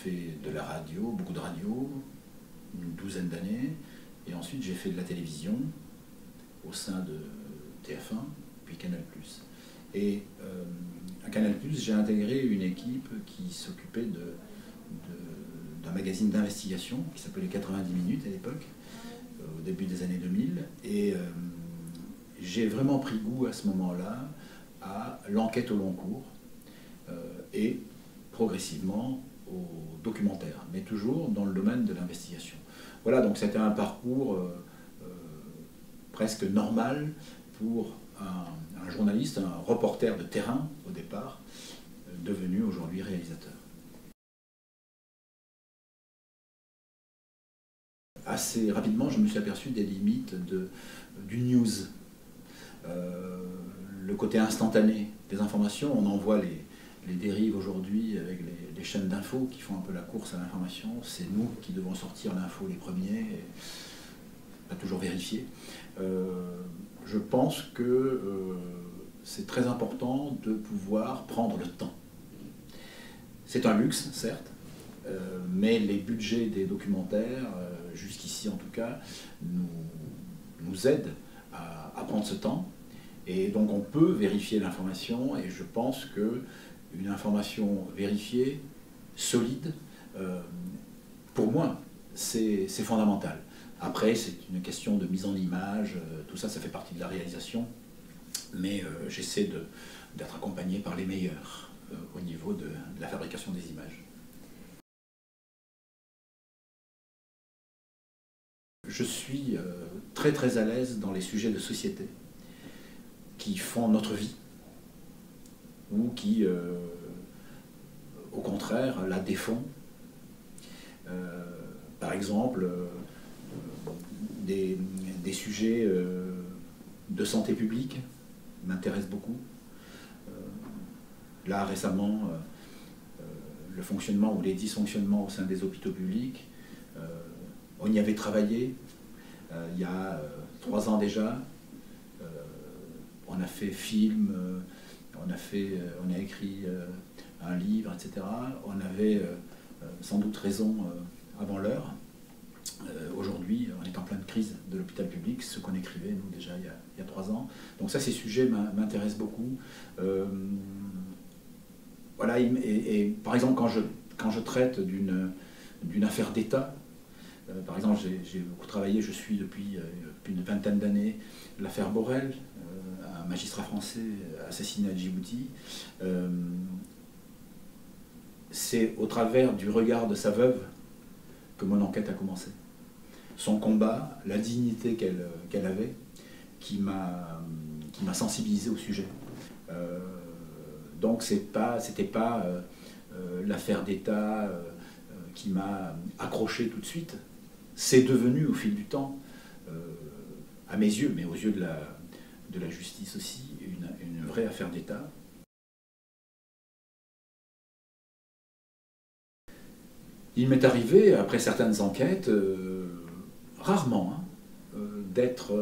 fait de la radio, beaucoup de radio, une douzaine d'années, et ensuite j'ai fait de la télévision au sein de TF1, puis Canal+. Et à Canal+, j'ai intégré une équipe qui s'occupait d'un magazine d'investigation qui s'appelait 90 minutes à l'époque, au début des années 2000. Et j'ai vraiment pris goût à ce moment-là à l'enquête au long cours et progressivement au documentaire, mais toujours dans le domaine de l'investigation. Voilà, donc c'était un parcours presque normal pour un journaliste, un reporter de terrain au départ, devenu aujourd'hui réalisateur. Assez rapidement, je me suis aperçu des limites du news. Le côté instantané des informations, on en voit les dérives aujourd'hui avec les chaînes d'infos qui font un peu la course à l'information. C'est nous qui devons sortir l'info les premiers, et pas toujours vérifier. Je pense que c'est très important de pouvoir prendre le temps. C'est un luxe, certes, mais les budgets des documentaires, jusqu'ici en tout cas, nous aident à prendre ce temps. Et donc on peut vérifier l'information, et je pense qu'une information vérifiée, solide, pour moi, c'est fondamental. Après, c'est une question de mise en image, tout ça, ça fait partie de la réalisation, mais j'essaie d'être accompagné par les meilleurs au niveau de la fabrication des images. Je suis très très à l'aise dans les sujets de société qui font notre vie, ou qui, au contraire, la défont. Par exemple, des sujets de santé publique m'intéressent beaucoup. Là, récemment, le fonctionnement ou les dysfonctionnements au sein des hôpitaux publics, on y avait travaillé il y a 3 ans déjà. On a fait film, on a écrit un livre, etc. On avait sans doute raison avant l'heure. Aujourd'hui, on est en pleine crise de l'hôpital public, ce qu'on écrivait, nous, déjà il y a 3 ans. Donc ça, ces sujets m'intéressent beaucoup. Voilà, et par exemple, quand je traite d'une affaire d'État, par exemple, j'ai beaucoup travaillé, je suis depuis une vingtaine d'années, l'affaire Borrell, un magistrat français assassiné à Djibouti. C'est au travers du regard de sa veuve que mon enquête a commencé. Son combat, la dignité qu'elle avait, qui m'a sensibilisé au sujet. Donc c'était pas l'affaire d'État qui m'a accroché tout de suite. C'est devenu au fil du temps, à mes yeux, mais aux yeux de la justice aussi, une vraie affaire d'État. Il m'est arrivé, après certaines enquêtes, rarement, hein, d'être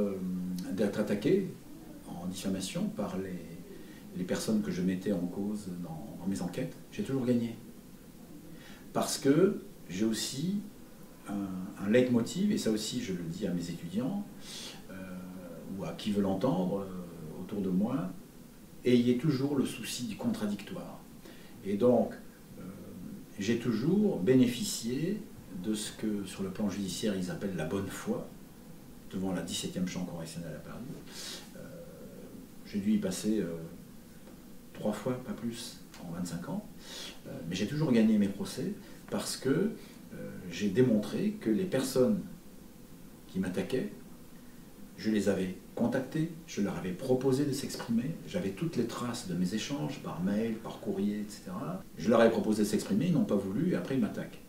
attaqué en diffamation par les personnes que je mettais en cause dans mes enquêtes. J'ai toujours gagné. Parce que j'ai aussi un leitmotiv, et ça aussi je le dis à mes étudiants, ou à qui veut l'entendre autour de moi, ayez toujours le souci du contradictoire. Et donc, j'ai toujours bénéficié de ce que, sur le plan judiciaire, ils appellent la bonne foi, devant la 17e chambre correctionnelle à Paris. J'ai dû y passer 3 fois, pas plus, en 25 ans. Mais j'ai toujours gagné mes procès parce que j'ai démontré que les personnes qui m'attaquaient, je les avais contactées, je leur avais proposé de s'exprimer, j'avais toutes les traces de mes échanges, par mail, par courrier, etc. Je leur avais proposé de s'exprimer, ils n'ont pas voulu, et après ils m'attaquent.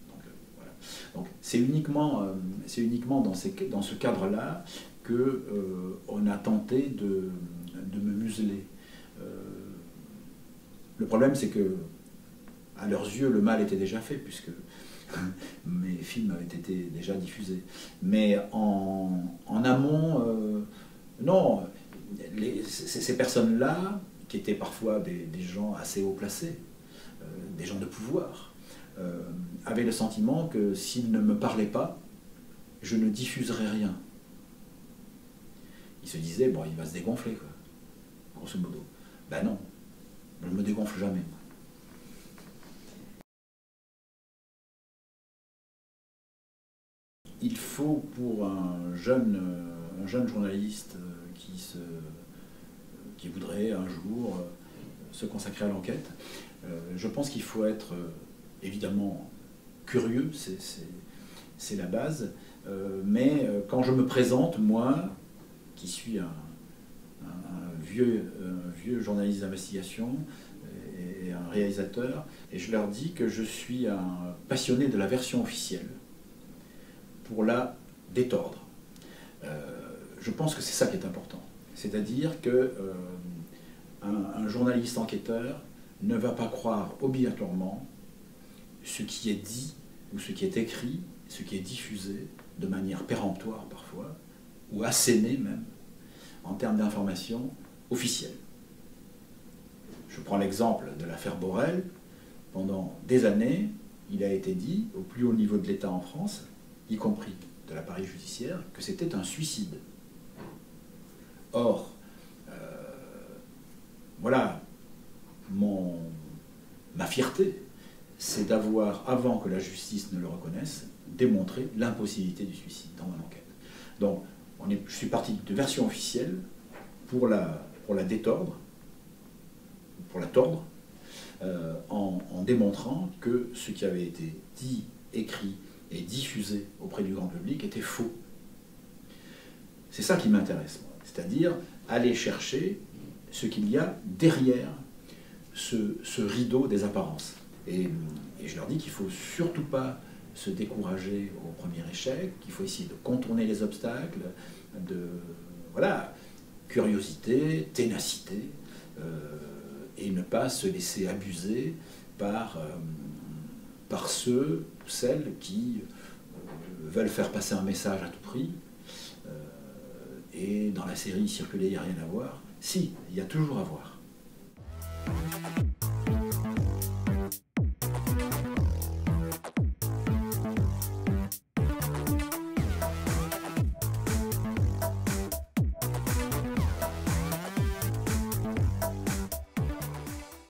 Voilà. Donc c'est uniquement dans ce cadre-là qu'on a tenté de me museler. Le problème, c'est que, à leurs yeux, le mal était déjà fait, puisque mes films avaient été déjà diffusés. Mais en amont, non, ces personnes-là, qui étaient parfois des gens assez haut placés, des gens de pouvoir, avait le sentiment que s'il ne me parlait pas, je ne diffuserais rien. Il se disait, bon, il va se dégonfler, quoi, grosso modo. Ben non, je ne me dégonfle jamais. Il faut pour un jeune journaliste qui voudrait un jour se consacrer à l'enquête, je pense qu'il faut être évidemment curieux, c'est la base, mais quand je me présente, moi, qui suis un vieux journaliste d'investigation et un réalisateur, et je leur dis que je suis un passionné de la version officielle pour la détordre. Je pense que c'est ça qui est important. C'est-à-dire que un journaliste enquêteur ne va pas croire obligatoirement ce qui est dit ou ce qui est écrit, ce qui est diffusé de manière péremptoire parfois, ou asséné même, en termes d'informations officielles. Je prends l'exemple de l'affaire Borrell. Pendant des années, il a été dit, au plus haut niveau de l'État en France, y compris de l'appareil judiciaire, que c'était un suicide. Or, voilà, ma fierté, c'est d'avoir, avant que la justice ne le reconnaisse, démontré l'impossibilité du suicide dans mon enquête. Donc, je suis parti de version officielle pour la détordre, pour la tordre, en démontrant que ce qui avait été dit, écrit et diffusé auprès du grand public était faux. C'est ça qui m'intéresse, moi. C'est-à-dire aller chercher ce qu'il y a derrière ce rideau des apparences. Et je leur dis qu'il ne faut surtout pas se décourager au premier échec, qu'il faut essayer de contourner les obstacles, voilà, curiosité, ténacité, et ne pas se laisser abuser par ceux ou celles qui veulent faire passer un message à tout prix. Et dans la série Circuler, il n'y a rien à voir. Si, il y a toujours à voir.